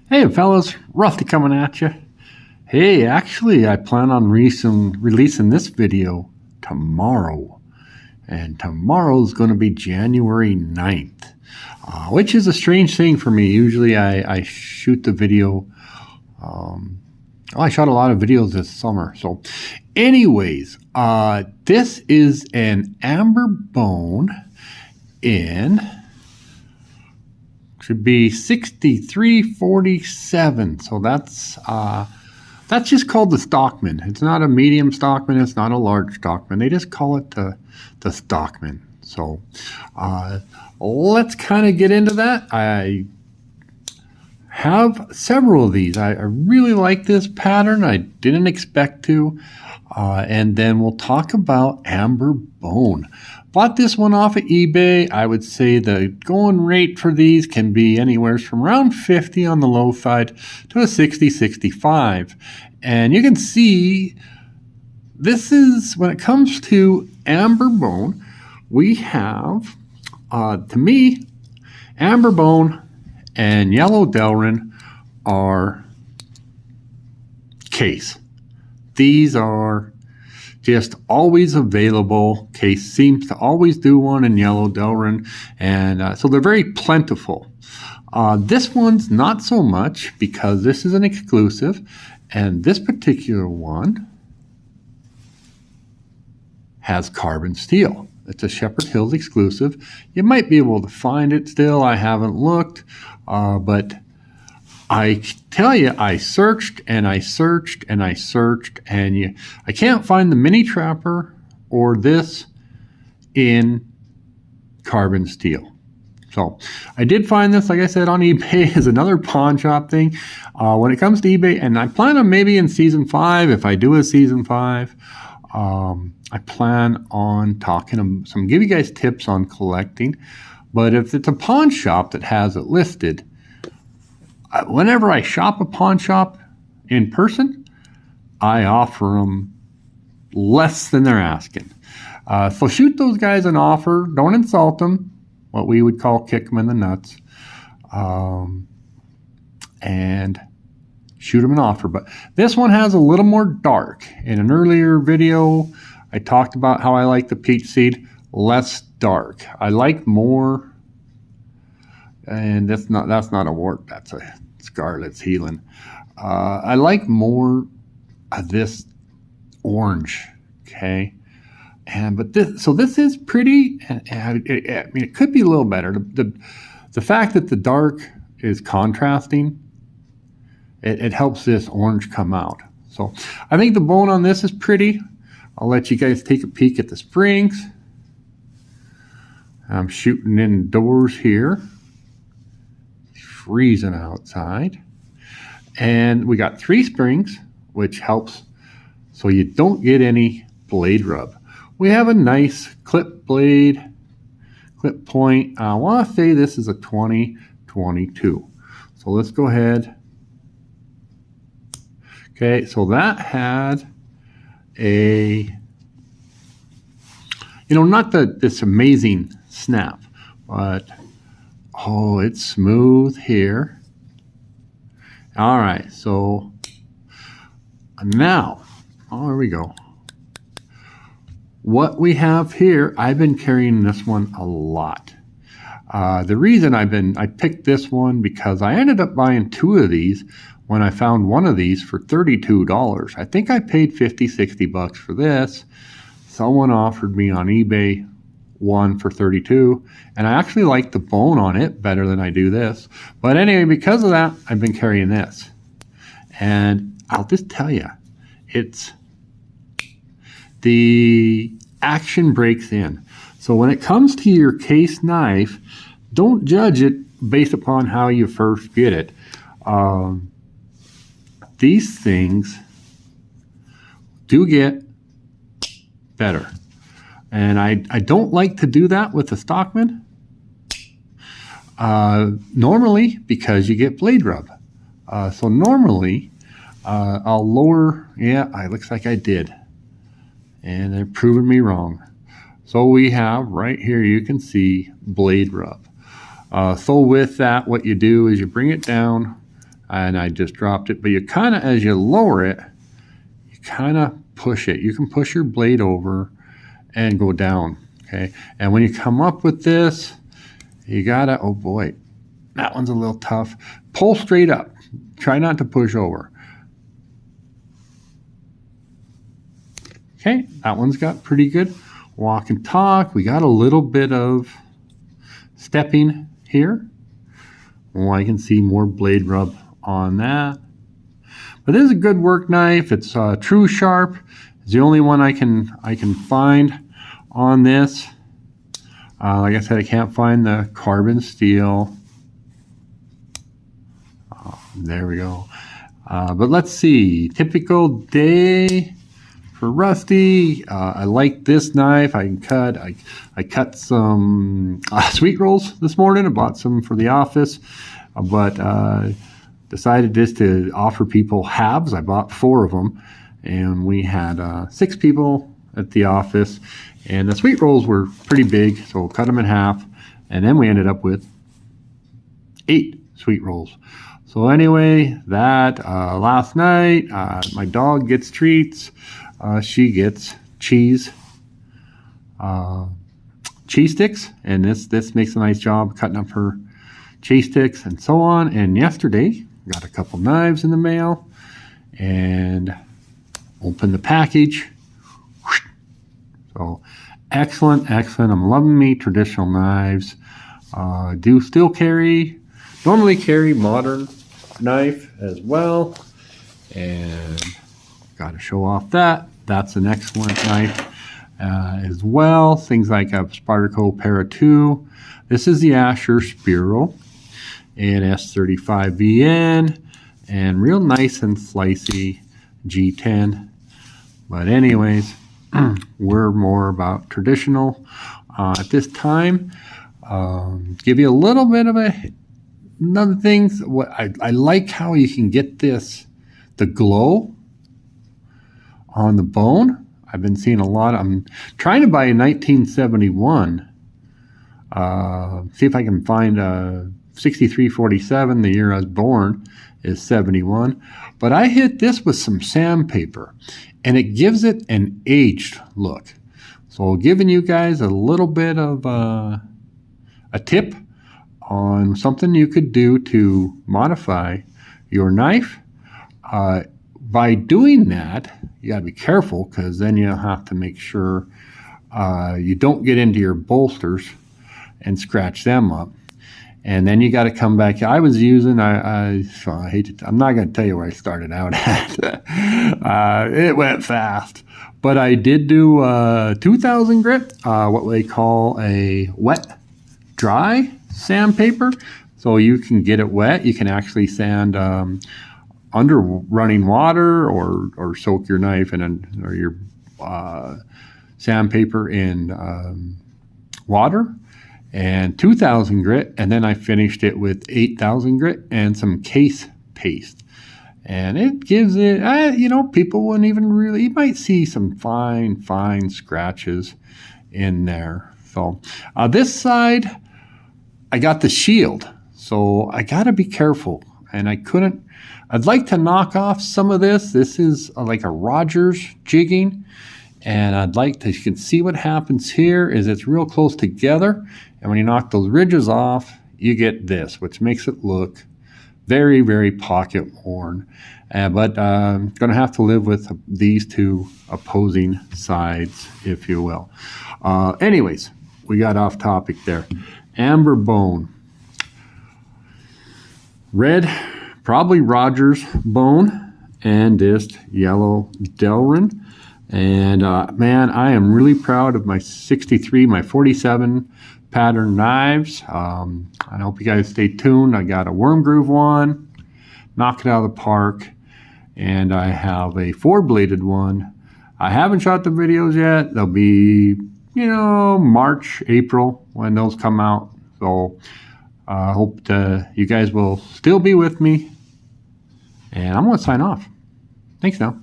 Hey fellas, Rusty coming at you. Hey, actually I plan on releasing this video tomorrow. And tomorrow's going to be January 9th, which is a strange thing for me. Usually I shoot the video. I shot a lot of videos this summer. So anyways, this is an amber bone in... should be 6347. So that's just called the Stockman. It's not a medium Stockman. It's not a large Stockman. They just call it the Stockman. So let's kind of get into that. I have several of these. I really like this pattern. I didn't expect to. And then we'll talk about amber bone. Bought this one off of eBay. I would say the going rate for these can be anywhere from around 50 on the low side to a 60, 65. And you can see this is, when it comes to amber bone, we have, to me, amber bone and yellow Delrin are Case. These are just always available. Case seems to always do one in yellow Delrin, and so they're very plentiful. This one's not so much because this is an exclusive, and this particular one has carbon steel. It's a Shepherd Hills exclusive. You might be able to find it still. I haven't looked, but I tell you, I searched and I searched and I searched, and I can't find the mini trapper or this in carbon steel. So I did find this, like I said, on eBay as another pawn shop thing. When it comes to eBay, and I plan on maybe in season 5, if I do a season 5, I plan on give you guys tips on collecting. But if it's a pawn shop that has it listed, whenever I shop a pawn shop in person, I offer them less than they're asking. So shoot those guys an offer. Don't insult them. What we would call kick them in the nuts. And shoot them an offer. But this one has a little more dark. In an earlier video, I talked about how I like the peach seed. Less dark. I like more... and that's not a wart, that's a scar that's healing. I like more of this orange, okay? But this is pretty. I mean, it could be a little better. The fact that the dark is contrasting, it helps this orange come out. So I think the bone on this is pretty. I'll let you guys take a peek at the springs. I'm shooting indoors here. Freezing outside, and we got 3 springs, which helps so you don't get any blade rub. We have a nice clip blade, clip point. I want to say this is a 2022. So let's go ahead. Okay, so that had a, not this amazing snap, but oh, it's smooth here. All right, so now, there we go. What we have here, I've been carrying this one a lot. The reason I picked this one because I ended up buying 2 of these when I found one of these for $32. I think I paid 50, 60 bucks for this. Someone offered me on eBay one for 32, and I actually like the bone on it better than I do this. But anyway, because of that, I've been carrying this, and I'll just tell you, it's the action breaks in. So when it comes to your case knife, don't judge it based upon how you first get it. These things do get better. And I don't like to do that with the Stockman. Normally, because you get blade rub. So normally, I'll lower, it looks like I did. And they're proving me wrong. So we have right here, you can see blade rub. So with that, what you do is you bring it down and I just dropped it. But you kind of, as you lower it, you kind of push it. You can push your blade over and go down, okay? And when you come up with this, you gotta, oh boy, that one's a little tough. Pull straight up. Try not to push over. Okay, that one's got pretty good walk and talk. We got a little bit of stepping here. Well, I can see more blade rub on that. But this is a good work knife. It's Tru-Sharp. It's the only one I can find on this. Like I said, I can't find the carbon steel. There we go. But let's see. Typical day for Rusty. I like this knife. I cut some sweet rolls this morning. I bought some for the office, but decided just to offer people halves. I bought 4 of them, and we had 6 people at the office, and the sweet rolls were pretty big, so we'll cut them in half, and then we ended up with 8 sweet rolls. So anyway, that last night, my dog gets treats. She gets cheese sticks, and this makes a nice job cutting up her cheese sticks and so on. And yesterday, got a couple knives in the mail, and opened the package. So excellent. I'm loving me traditional knives. Do still normally carry modern knife as well, and got to show off that. That's an excellent knife as well. Things like a Spartaco Para 2. This is the Asher Spiro and S35VN, and real nice and slicey G10. But anyways, we're more about traditional at this time. Give you a little bit of another thing. What I like how you can get the glow on the bone. I've been seeing a lot. I'm trying to buy a 1971. See if I can find a 6347. The year I was born is 71. But I hit this with some sandpaper, and it gives it an aged look. So giving you guys a little bit of a tip on something you could do to modify your knife. By doing that, you gotta be careful, because then you'll have to make sure you don't get into your bolsters and scratch them up. And then you got to come back. I was using, I hate to, I'm not going to tell you where I started out at. It went fast. But I did do 2000 grit, what they call a wet dry sandpaper. So you can get it wet. You can actually sand under running water, or soak your knife or your sandpaper in water. And 2000 grit, and then I finished it with 8000 grit and some case paste. And it gives it, people wouldn't even really, you might see some fine scratches in there. So this side, I got the shield, so I got to be careful. And I'd like to knock off some of this. This is like a Rogers jigging. And I'd like to, you can see what happens here is it's real close together. And when you knock those ridges off, you get this, which makes it look very, very pocket worn. But I'm going to have to live with these two opposing sides, if you will. Anyways, we got off topic there. Amber bone. Red, probably Rogers bone, and this yellow Delrin. And man, I am really proud of my 63, my 47 pattern knives. I hope you guys stay tuned. I got a worm groove one, knock it out of the park, and I have a 4-bladed one. I haven't shot the videos yet. They'll be, March, April when those come out. So I hope you guys will still be with me. And I'm going to sign off. Thanks now.